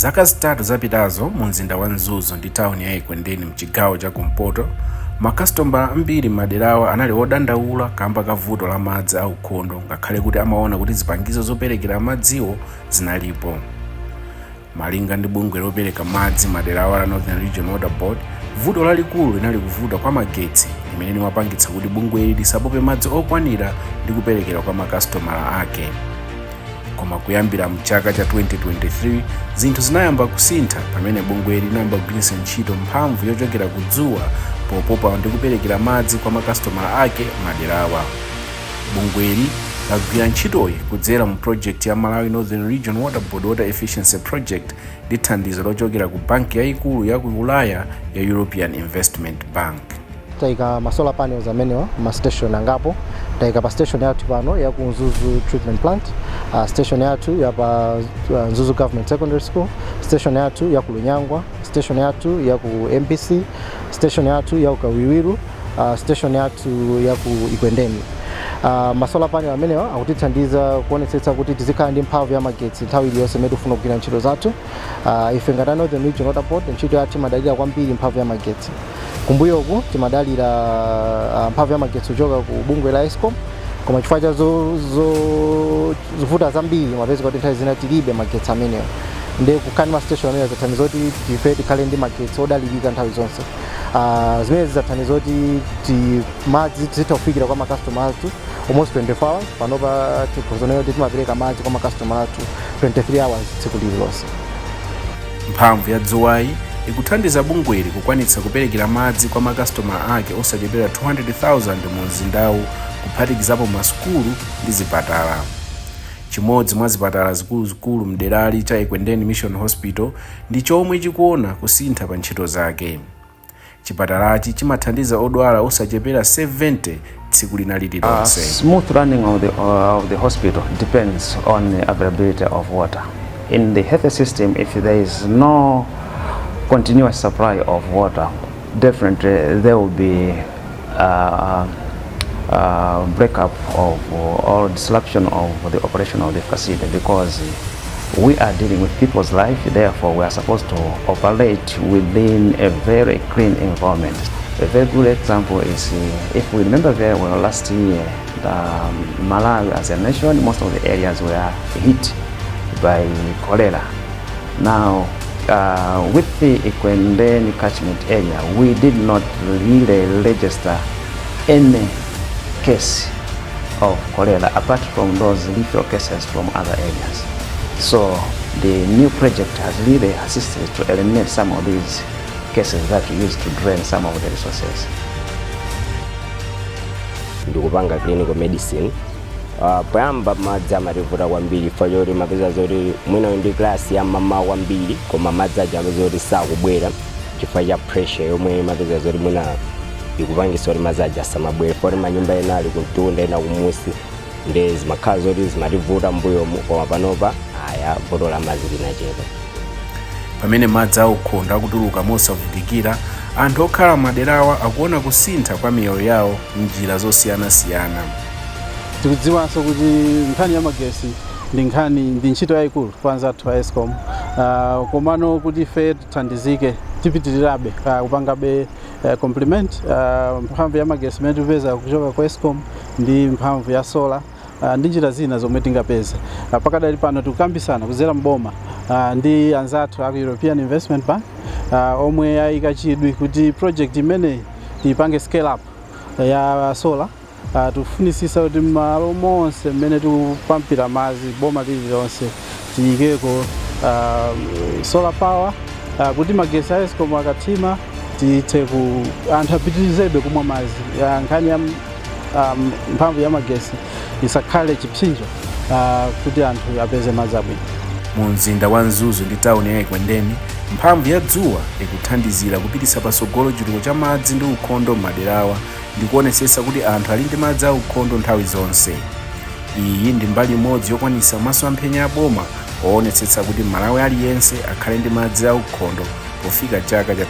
Zaka zitatu zapitazo mu mzinda wa Nzuzu ndi tawuni ya Ikwendeni mchigawo cha kumpoto, makastomala ambiri maderawa anali odandaula kamba ka vuto la madzi a ukhondo ngakhale kuti amaona kuti zipangizo zoperekera madziwo zinalipo. Malinga ndi bungwe lopereka madzi maderawa la Northern Regional Water Board, vuto lalikulu linali kuvuta kwa magetsi limene limapangitsa kuti bungweli lisapope madzi okwanira ndi kuperekera kwa makastomala ake. Koma kuyambira mchaka cha 2023 zinthu zinayamba kusintha pamene bungweli linayamba kugwiritsa ntchito mphamvu yochokera ku dzuwa popopa ndi kuperekera madzi kwa makastomala ake maderawa. Bungweli lagwira ntchitoyi kudzera mu project ya Malawi Northern Regional Water Board Water Efficiency Project ndi thandizo lochokera ku banki yayikulu ya ku Ulaya ya European Investment Bank. Taika masolar panels amenewa ma station angapo, taika pa station yathu pano ya ku Nzuzu treatment plant, station yathu ya pa Nzuzu Government Secondary School, station yathu ya ku Lunyangwa, station yathu ya ku MPC, station yathu ya ku Kawiwiru, station yathu ya ku Ikwendeni. Masolar panel amenewa akutithandiza kuonetsetsa kuti tizikhala ndi mphamvu ya magetsi nthawi iliyonse imene tifuna kugwira ntchito zathu. Ife ngati Northern Regional Water Board ntchito yathu imadalira kwambiri mphamvu ya magetsi. Kumbuyoku timadalira mphamvu ya magetsi kuchoka ku bungwe la Eskom, koma chifukwa cha zovuta zambiri mapeza kuti nthawi zina tilibe magetsi amenewa. Ndi kukhani ma station amenewa zathandiza kuti ife tikhale ndi magetsi odalirika nthawi zonse. Zimene zathandiza kuti madzi tizithafikira kwa makastomala athu almost 24 hours, panopa tikuzonera kuti timapereka madzi kwa makastomala athu 23 hours tsiku lililonse. Mphamvu ya dzuwayi ikuthandiza bungweli kukwanitsa kuperekera madzi kwa makastomala ake osachepera 200,000 mu mzindawu, kuphatikizapo masukulu ndi zipatala. Chimodzi mwa zipatala zikuluzikulu mderali cha Ikwendeni Mission Hospital ndi chomwe chikuona kusintha pa ntchito zake. Chipatalachi chimathandiza odwala osachepera 70 tsiku lina lililonse. Smooth running of the hospital depends on the availability of water. In the health system, if there is no continuous supply of water, definitely there will be breakup of or disruption of the operation of the facility, because we are dealing with people's life. Therefore, we are supposed to operate within a very clean environment. A very good example is, if we remember very well, last year, Malawi as a nation, most of the areas were hit by cholera. Now, with the Ikwendeni catchment area, we did not really register any case of cholera apart from those lethal cases from other areas. So the new project has really assisted to eliminate some of these cases that we used to drain some of the resources. Ndikupanga clinical medicine. Payamba madzi amativuta kwambiri fayori mapeza zoti mwina ndi class ya mama kwambiri koma madzi aja amapeza zoti sakubwera chifukwa cha pressure yomwe mapeza zoti mwina ikupangisa kuti madzi aja asamabwere, fori manyumba ena ali kuntunda ena kumusi ndi zimakhala zoti zimativuta mbuyo koma panopa aya vuto la madzi linacheka. Pamene madzi a ukhondo akutuluka mosavutikira, anthu okhala maderawa akuona kusintha kwa miyoyo yawo m'njira zosiyanasiyana. Tikudziwanso kuti nkhani ya magesi ndi ntchito yayikulu kwanza athu a Eskom, komano kuti ife tithandizike tipitirirabe kupangabe complement mphamvu ya magesi imene tipeza kuchoka kwa Eskom ndi mphamvu ya solar ndi njira zina zomwe tingapeza. Pakadali pano tikukambisana kudzera mboma ndi anzathu a European Investment Bank omwe ayika chidwi kuti project imene tipange scale up ya solar. Tufunisisa kuti malo monse mmene tupampira madzi boma lililonse tiyikeko solar power kuti magesi a Eskom akatima tithe ku anthu apitirizebe kumwa madzi. Nkhani ya mphamvu ya magesi isakhale chipsinjo kuti anthu apeze madzi abwino. Mu mzinda wa Nzuzu ndi tawuni ya Ikwendeni, mphamvu ya dzuwa ikuthandizira kupititsa patsogolo chitukuko cha madzi ndi ukhondo maderawa ndi kuonetsetsa kuti anthu ali ndi madzi a ukhondo nthawi zonse. Iyi ndi mbali imodzi yokwanitsa masomphenya a boma oonetsetsa kuti Malawi aliyense akhale ndi madzi a ukhondo pofika chaka cha 2030.